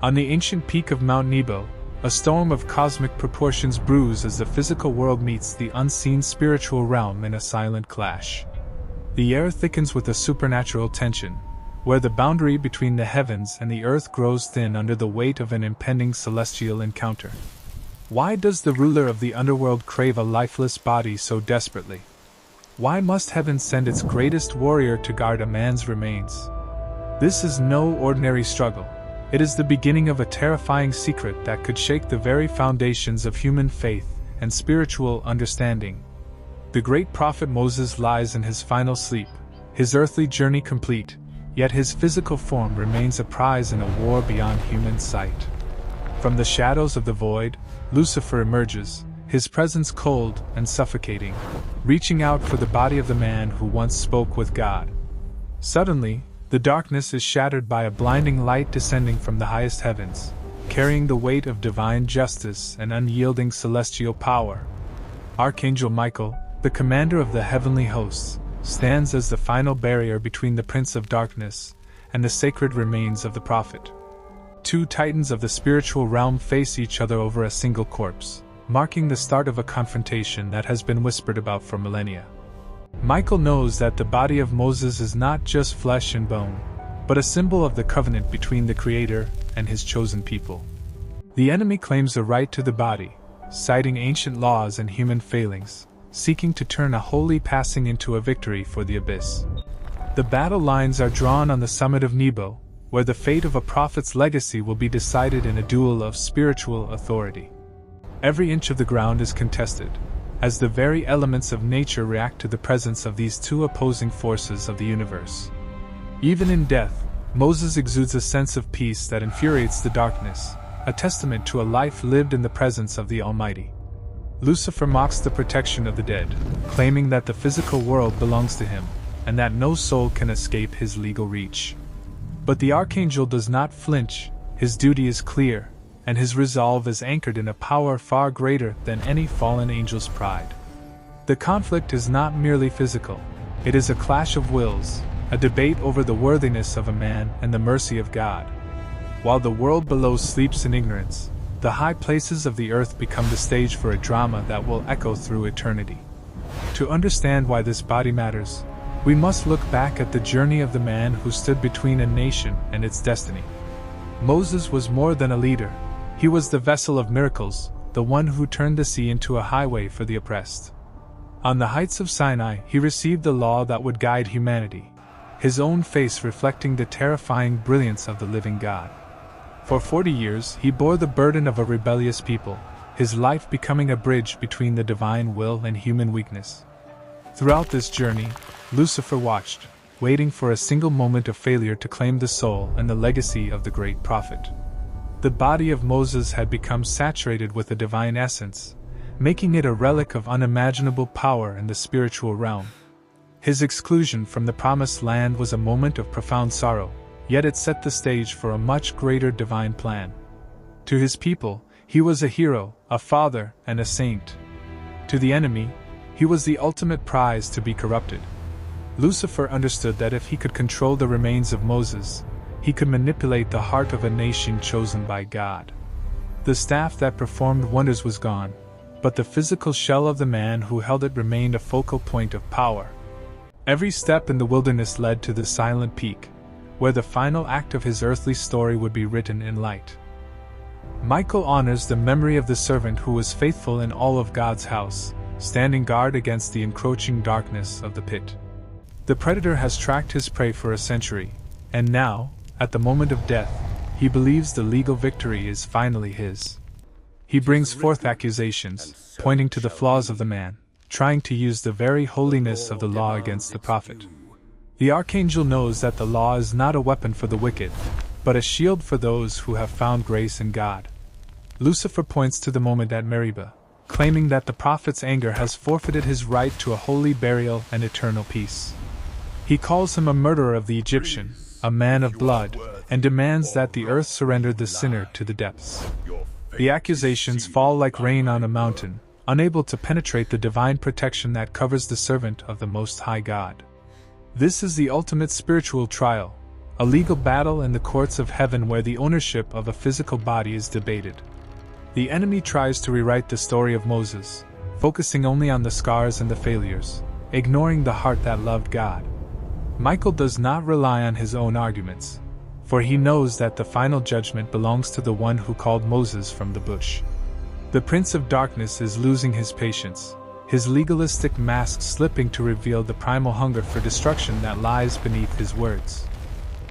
On the ancient peak of Mount Nebo, a storm of cosmic proportions brews as the physical world meets the unseen spiritual realm in a silent clash. The air thickens with a supernatural tension, where the boundary between the heavens and the earth grows thin under the weight of an impending celestial encounter. Why does the ruler of the underworld crave a lifeless body so desperately? Why must heaven send its greatest warrior to guard a man's remains? This is no ordinary struggle. It is the beginning of a terrifying secret that could shake the very foundations of human faith and spiritual understanding. The great prophet Moses lies in his final sleep, his earthly journey complete, yet his physical form remains a prize in a war beyond human sight. From the shadows of the void, Lucifer emerges, his presence cold and suffocating, reaching out for the body of the man who once spoke with God. Suddenly, the darkness is shattered by a blinding light descending from the highest heavens, carrying the weight of divine justice and unyielding celestial power. Archangel Michael, the commander of the heavenly hosts, stands as the final barrier between the Prince of Darkness and the sacred remains of the prophet. Two titans of the spiritual realm face each other over a single corpse, marking the start of a confrontation that has been whispered about for millennia. Michael knows that the body of Moses is not just flesh and bone, but a symbol of the covenant between the Creator and his chosen people. The enemy claims a right to the body, citing ancient laws and human failings, seeking to turn a holy passing into a victory for the abyss. The battle lines are drawn on the summit of Nebo, where the fate of a prophet's legacy will be decided in a duel of spiritual authority. Every inch of the ground is contested, as the very elements of nature react to the presence of these two opposing forces of the universe. Even in death, Moses exudes a sense of peace that infuriates the darkness, a testament to a life lived in the presence of the Almighty. Lucifer mocks the protection of the dead, claiming that the physical world belongs to him, and that no soul can escape his legal reach. But the archangel does not flinch, his duty is clear, and his resolve is anchored in a power far greater than any fallen angel's pride. The conflict is not merely physical, it is a clash of wills, a debate over the worthiness of a man and the mercy of God. While the world below sleeps in ignorance, the high places of the earth become the stage for a drama that will echo through eternity. To understand why this body matters, we must look back at the journey of the man who stood between a nation and its destiny. Moses was more than a leader. He was the vessel of miracles, the one who turned the sea into a highway for the oppressed. On the heights of Sinai, he received the law that would guide humanity, his own face reflecting the terrifying brilliance of the living God. For 40 years, he bore the burden of a rebellious people, his life becoming a bridge between the divine will and human weakness. Throughout this journey, Lucifer watched, waiting for a single moment of failure to claim the soul and the legacy of the great prophet. The body of Moses had become saturated with the divine essence, making it a relic of unimaginable power in the spiritual realm. His exclusion from the promised land was a moment of profound sorrow, yet it set the stage for a much greater divine plan. To his people, he was a hero, a father, and a saint. To the enemy, he was the ultimate prize to be corrupted. Lucifer understood that if he could control the remains of Moses, he could manipulate the heart of a nation chosen by God. The staff that performed wonders was gone, but the physical shell of the man who held it remained a focal point of power. Every step in the wilderness led to the silent peak, where the final act of his earthly story would be written in light. Michael honors the memory of the servant who was faithful in all of God's house, standing guard against the encroaching darkness of the pit. The predator has tracked his prey for a century, and now, at the moment of death, he believes the legal victory is finally his. He brings forth accusations, pointing to the flaws of the man, trying to use the very holiness of the law against the prophet. The archangel knows that the law is not a weapon for the wicked, but a shield for those who have found grace in God. Lucifer points to the moment at Meribah, claiming that the prophet's anger has forfeited his right to a holy burial and eternal peace. He calls him a murderer of the Egyptian, a man of blood, and demands that the earth surrender the sinner to the depths. The accusations fall like rain on a mountain, unable to penetrate the divine protection that covers the servant of the Most High God. This is the ultimate spiritual trial, a legal battle in the courts of heaven where the ownership of a physical body is debated. The enemy tries to rewrite the story of Moses, focusing only on the scars and the failures, ignoring the heart that loved God. Michael does not rely on his own arguments, for he knows that the final judgment belongs to the one who called Moses from the bush. The Prince of Darkness is losing his patience, his legalistic mask slipping to reveal the primal hunger for destruction that lies beneath his words.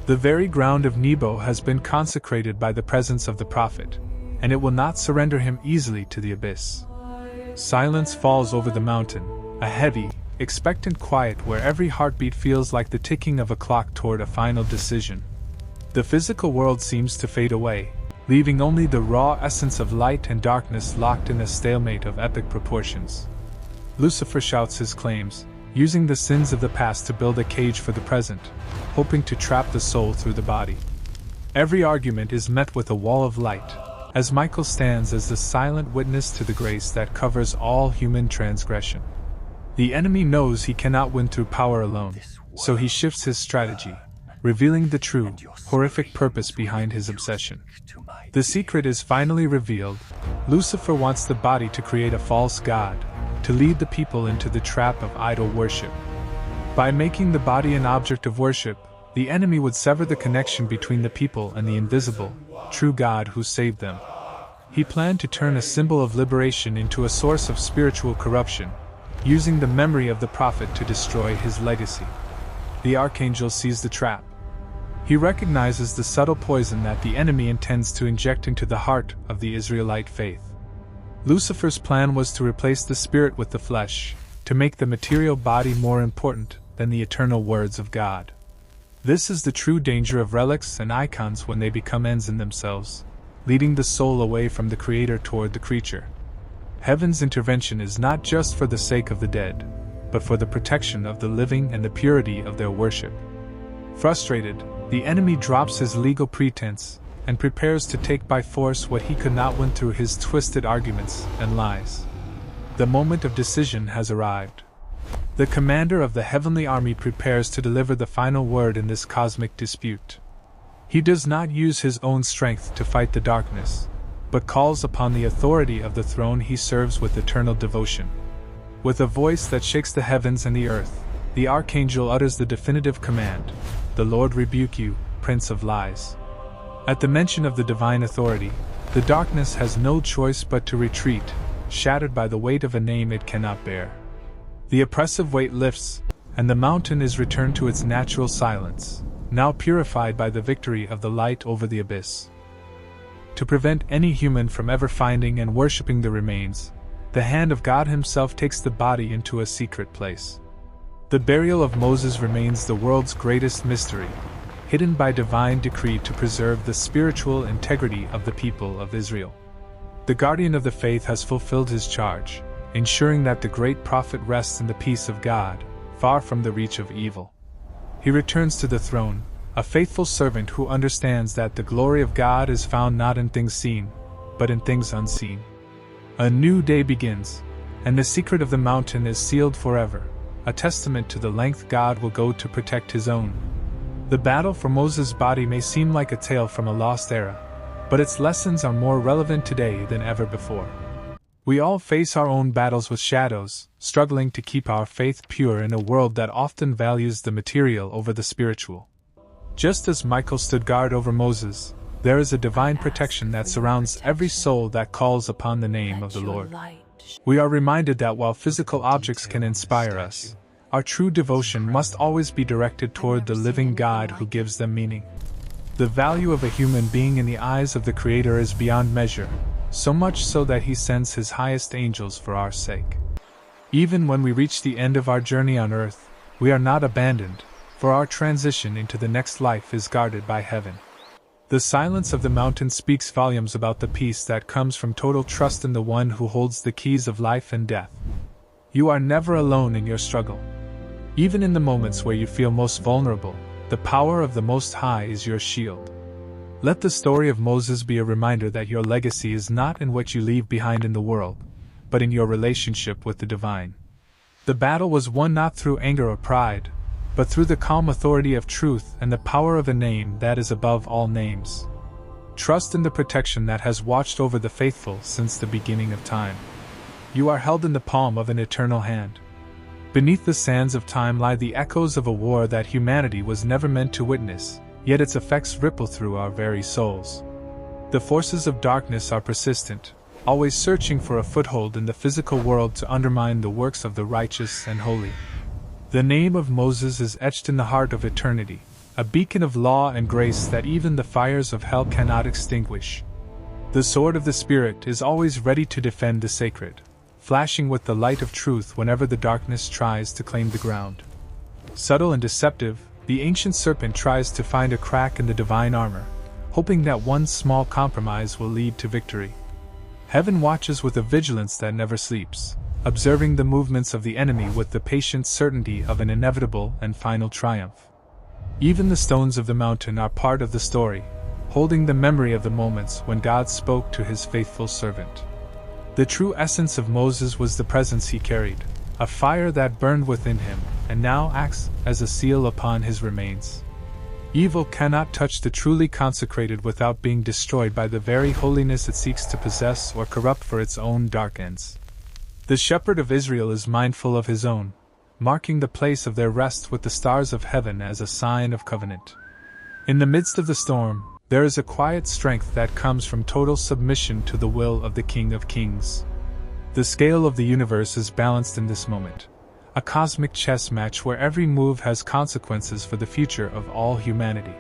The very ground of Nebo has been consecrated by the presence of the prophet, and it will not surrender him easily to the abyss. Silence falls over the mountain, a heavy, expectant quiet where every heartbeat feels like the ticking of a clock toward a final decision. The physical world seems to fade away, leaving only the raw essence of light and darkness locked in a stalemate of epic proportions. Lucifer shouts his claims, using the sins of the past to build a cage for the present, hoping to trap the soul through the body. Every argument is met with a wall of light, as Michael stands as the silent witness to the grace that covers all human transgression. The enemy knows he cannot win through power alone, so he shifts his strategy, revealing the true, horrific purpose behind his obsession. The secret is finally revealed. Lucifer wants the body to create a false god, to lead the people into the trap of idol worship. By making the body an object of worship, the enemy would sever the connection between the people and the invisible, true God who saved them. He planned to turn a symbol of liberation into a source of spiritual corruption, using the memory of the prophet to destroy his legacy. The Archangel sees the trap. He recognizes the subtle poison that the enemy intends to inject into the heart of the Israelite faith. Lucifer's plan was to replace the spirit with the flesh, to make the material body more important than the eternal words of God. This is the true danger of relics and icons when they become ends in themselves, leading the soul away from the Creator toward the creature. Heaven's intervention is not just for the sake of the dead, but for the protection of the living and the purity of their worship. Frustrated, the enemy drops his legal pretense and prepares to take by force what he could not win through his twisted arguments and lies. The moment of decision has arrived. The commander of the heavenly army prepares to deliver the final word in this cosmic dispute. He does not use his own strength to fight the darkness, but calls upon the authority of the throne he serves with eternal devotion. With a voice that shakes the heavens and the earth, the Archangel utters the definitive command, "The Lord rebuke you, Prince of Lies." At the mention of the divine authority, the darkness has no choice but to retreat, shattered by the weight of a name it cannot bear. The oppressive weight lifts, and the mountain is returned to its natural silence, now purified by the victory of the light over the abyss. To prevent any human from ever finding and worshipping the remains, the hand of God Himself takes the body into a secret place. The burial of Moses remains the world's greatest mystery, hidden by divine decree to preserve the spiritual integrity of the people of Israel. The guardian of the faith has fulfilled his charge, ensuring that the great prophet rests in the peace of God, far from the reach of evil. He returns to the throne, a faithful servant who understands that the glory of God is found not in things seen, but in things unseen. A new day begins, and the secret of the mountain is sealed forever, a testament to the length God will go to protect His own. The battle for Moses' body may seem like a tale from a lost era, but its lessons are more relevant today than ever before. We all face our own battles with shadows, struggling to keep our faith pure in a world that often values the material over the spiritual. Just as Michael stood guard over Moses, there is a divine protection that surrounds every soul that calls upon the name of the Lord. We are reminded that while physical objects can inspire us, our true devotion must always be directed toward the living God who gives them meaning. The value of a human being in the eyes of the Creator is beyond measure, so much so that He sends His highest angels for our sake. Even when we reach the end of our journey on earth, we are not abandoned, for our transition into the next life is guarded by heaven. The silence of the mountain speaks volumes about the peace that comes from total trust in the one who holds the keys of life and death. You are never alone in your struggle. Even in the moments where you feel most vulnerable, the power of the Most High is your shield. Let the story of Moses be a reminder that your legacy is not in what you leave behind in the world, but in your relationship with the divine. The battle was won not through anger or pride, but through the calm authority of truth and the power of a name that is above all names. Trust in the protection that has watched over the faithful since the beginning of time. You are held in the palm of an eternal hand. Beneath the sands of time lie the echoes of a war that humanity was never meant to witness, yet its effects ripple through our very souls. The forces of darkness are persistent, always searching for a foothold in the physical world to undermine the works of the righteous and holy. The name of Moses is etched in the heart of eternity, a beacon of law and grace that even the fires of hell cannot extinguish. The sword of the Spirit is always ready to defend the sacred, flashing with the light of truth whenever the darkness tries to claim the ground. Subtle and deceptive, the ancient serpent tries to find a crack in the divine armor, hoping that one small compromise will lead to victory. Heaven watches with a vigilance that never sleeps, observing the movements of the enemy with the patient certainty of an inevitable and final triumph. Even the stones of the mountain are part of the story, holding the memory of the moments when God spoke to his faithful servant. The true essence of Moses was the presence he carried, a fire that burned within him, and now acts as a seal upon his remains. Evil cannot touch the truly consecrated without being destroyed by the very holiness it seeks to possess or corrupt for its own dark ends. The shepherd of Israel is mindful of his own, marking the place of their rest with the stars of heaven as a sign of covenant. In the midst of the storm, there is a quiet strength that comes from total submission to the will of the King of Kings. The scale of the universe is balanced in this moment, a cosmic chess match where every move has consequences for the future of all humanity.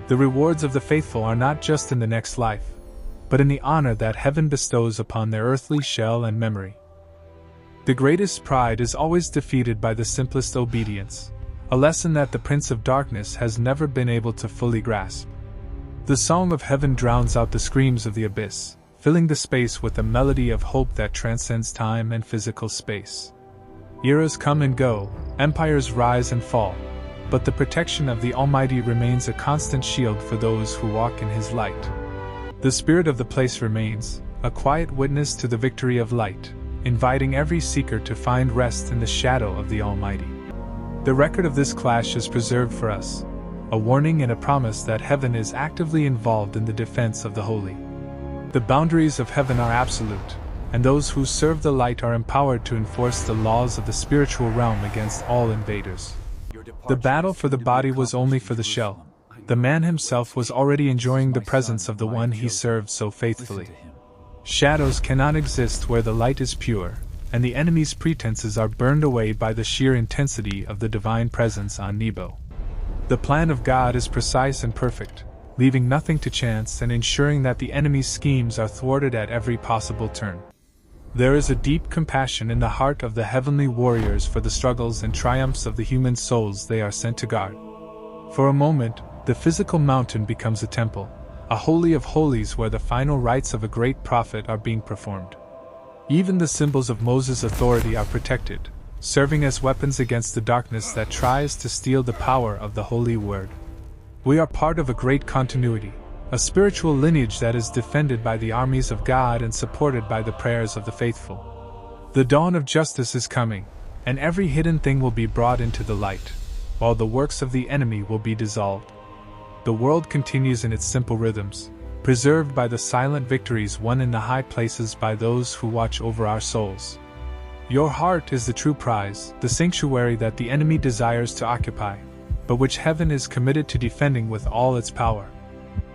The rewards of the faithful are not just in the next life, but in the honor that heaven bestows upon their earthly shell and memory. The greatest pride is always defeated by the simplest obedience, a lesson that the Prince of Darkness has never been able to fully grasp. The song of heaven drowns out the screams of the abyss, filling the space with a melody of hope that transcends time and physical space. Eras come and go, empires rise and fall, but the protection of the Almighty remains a constant shield for those who walk in His light. The spirit of the place remains, a quiet witness to the victory of light, inviting every seeker to find rest in the shadow of the Almighty. The record of this clash is preserved for us, a warning and a promise that heaven is actively involved in the defense of the holy. The boundaries of heaven are absolute, and those who serve the light are empowered to enforce the laws of the spiritual realm against all invaders. The battle for the body was only for the shell. The man himself was already enjoying the presence of the one he served so faithfully. Shadows cannot exist where the light is pure, and the enemy's pretenses are burned away by the sheer intensity of the divine presence on Nebo. The plan of God is precise and perfect, leaving nothing to chance and ensuring that the enemy's schemes are thwarted at every possible turn. There is a deep compassion in the heart of the heavenly warriors for the struggles and triumphs of the human souls they are sent to guard. For a moment, the physical mountain becomes a temple, a holy of holies where the final rites of a great prophet are being performed. Even the symbols of Moses' authority are protected, serving as weapons against the darkness that tries to steal the power of the holy word. We are part of a great continuity, a spiritual lineage that is defended by the armies of God and supported by the prayers of the faithful. The dawn of justice is coming, and every hidden thing will be brought into the light, while the works of the enemy will be dissolved. The world continues in its simple rhythms, preserved by the silent victories won in the high places by those who watch over our souls. Your heart is the true prize, the sanctuary that the enemy desires to occupy, but which heaven is committed to defending with all its power.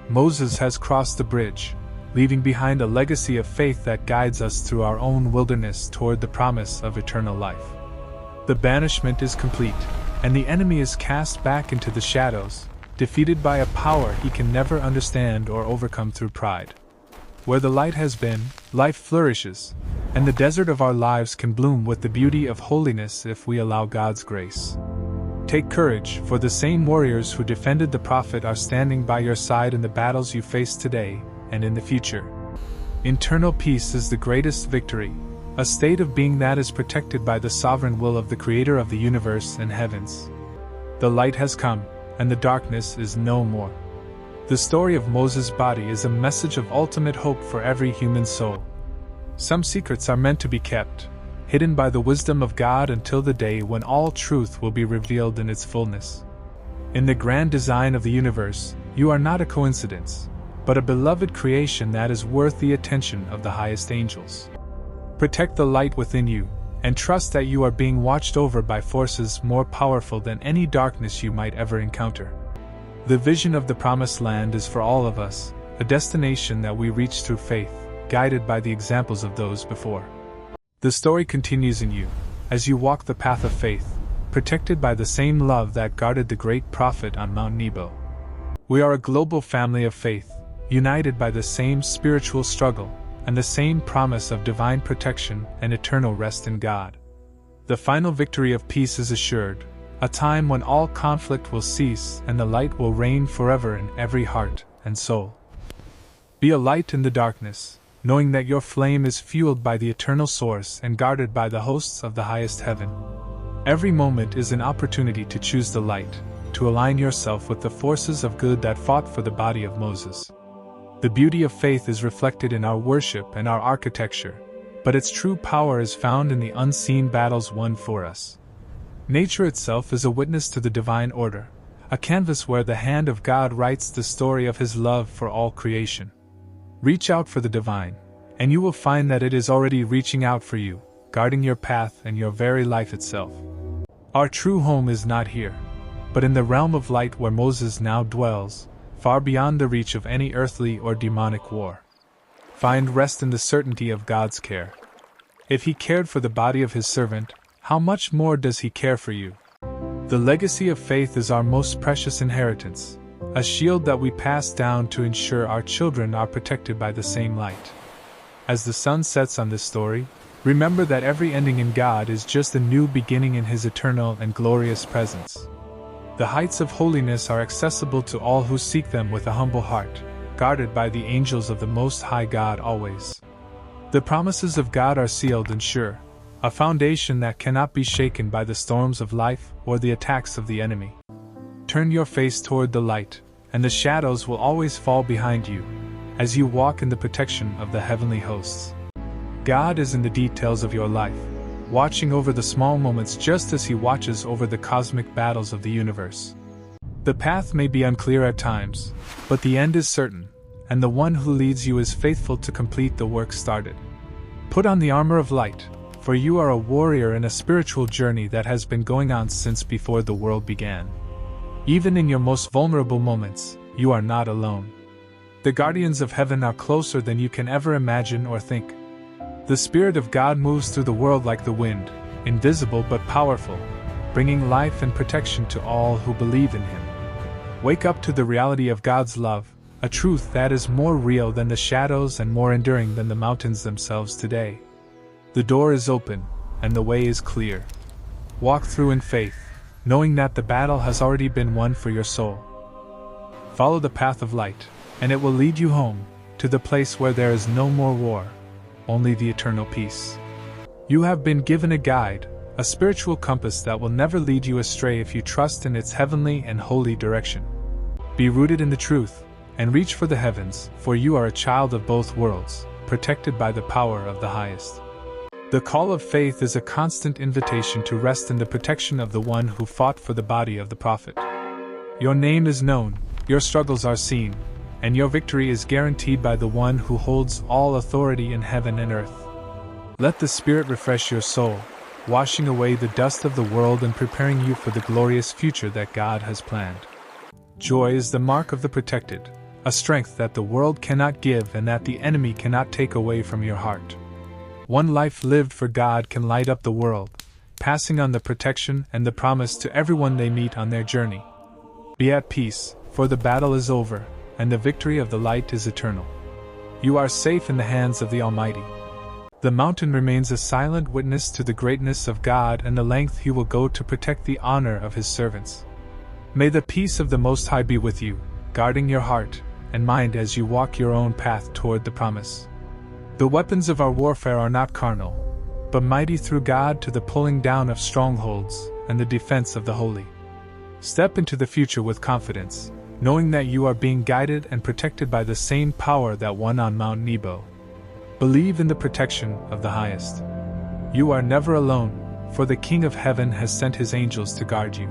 Moses has crossed the bridge, leaving behind a legacy of faith that guides us through our own wilderness toward the promise of eternal life. The banishment is complete, and the enemy is cast back into the shadows, defeated by a power he can never understand or overcome through pride. Where the light has been, life flourishes, and the desert of our lives can bloom with the beauty of holiness if we allow God's grace. Take courage, for the same warriors who defended the prophet are standing by your side in the battles you face today and in the future. Internal peace is the greatest victory, a state of being that is protected by the sovereign will of the Creator of the universe and heavens. The light has come, and the darkness is no more. The story of Moses' body is a message of ultimate hope for every human soul. Some secrets are meant to be kept, hidden by the wisdom of God until the day when all truth will be revealed in its fullness. In the grand design of the universe, you are not a coincidence, but a beloved creation that is worth the attention of the highest angels. Protect the light within you, and trust that you are being watched over by forces more powerful than any darkness you might ever encounter. The vision of the promised land is for all of us, a destination that we reach through faith, guided by the examples of those before. The story continues in you, as you walk the path of faith, protected by the same love that guarded the great prophet on Mount Nebo. We are a global family of faith, united by the same spiritual struggle, and the same promise of divine protection and eternal rest in God. The final victory of peace is assured, a time when all conflict will cease and the light will reign forever in every heart and soul. Be a light in the darkness, knowing that your flame is fueled by the eternal source and guarded by the hosts of the highest heaven. Every moment is an opportunity to choose the light, to align yourself with the forces of good that fought for the body of Moses. The beauty of faith is reflected in our worship and our architecture, but its true power is found in the unseen battles won for us. Nature itself is a witness to the divine order, a canvas where the hand of God writes the story of His love for all creation. Reach out for the divine, and you will find that it is already reaching out for you, guarding your path and your very life itself. Our true home is not here, but in the realm of light where Moses now dwells, far beyond the reach of any earthly or demonic war. Find rest in the certainty of God's care. If He cared for the body of His servant, how much more does He care for you? The legacy of faith is our most precious inheritance, a shield that we pass down to ensure our children are protected by the same light. As the sun sets on this story, remember that every ending in God is just a new beginning in His eternal and glorious presence. The heights of holiness are accessible to all who seek them with a humble heart, guarded by the angels of the Most High God always. The promises of God are sealed and sure, a foundation that cannot be shaken by the storms of life or the attacks of the enemy. Turn your face toward the light, and the shadows will always fall behind you, as you walk in the protection of the heavenly hosts. God is in the details of your life, watching over the small moments just as He watches over the cosmic battles of the universe. The path may be unclear at times, but the end is certain, and the one who leads you is faithful to complete the work started. Put on the armor of light, for you are a warrior in a spiritual journey that has been going on since before the world began. Even in your most vulnerable moments, you are not alone. The guardians of heaven are closer than you can ever imagine or think. The Spirit of God moves through the world like the wind, invisible but powerful, bringing life and protection to all who believe in Him. Wake up to the reality of God's love, a truth that is more real than the shadows and more enduring than the mountains themselves today. The door is open, and the way is clear. Walk through in faith, knowing that the battle has already been won for your soul. Follow the path of light, and it will lead you home, to the place where there is no more war, only the eternal peace. You have been given a guide, a spiritual compass that will never lead you astray if you trust in its heavenly and holy direction. Be rooted in the truth, and reach for the heavens, for you are a child of both worlds, protected by the power of the highest. The call of faith is a constant invitation to rest in the protection of the one who fought for the body of the prophet. Your name is known, your struggles are seen, and your victory is guaranteed by the one who holds all authority in heaven and earth. Let the Spirit refresh your soul, washing away the dust of the world and preparing you for the glorious future that God has planned. Joy is the mark of the protected, a strength that the world cannot give and that the enemy cannot take away from your heart. One life lived for God can light up the world, passing on the protection and the promise to everyone they meet on their journey. Be at peace, for the battle is over, and the victory of the light is eternal. You are safe in the hands of the Almighty. The mountain remains a silent witness to the greatness of God and the length He will go to protect the honor of His servants. May the peace of the Most High be with you, guarding your heart and mind as you walk your own path toward the promise. The weapons of our warfare are not carnal, but mighty through God to the pulling down of strongholds and the defense of the holy. Step into the future with confidence, knowing that you are being guided and protected by the same power that won on Mount Nebo. Believe in the protection of the highest. You are never alone, for the King of Heaven has sent his angels to guard you.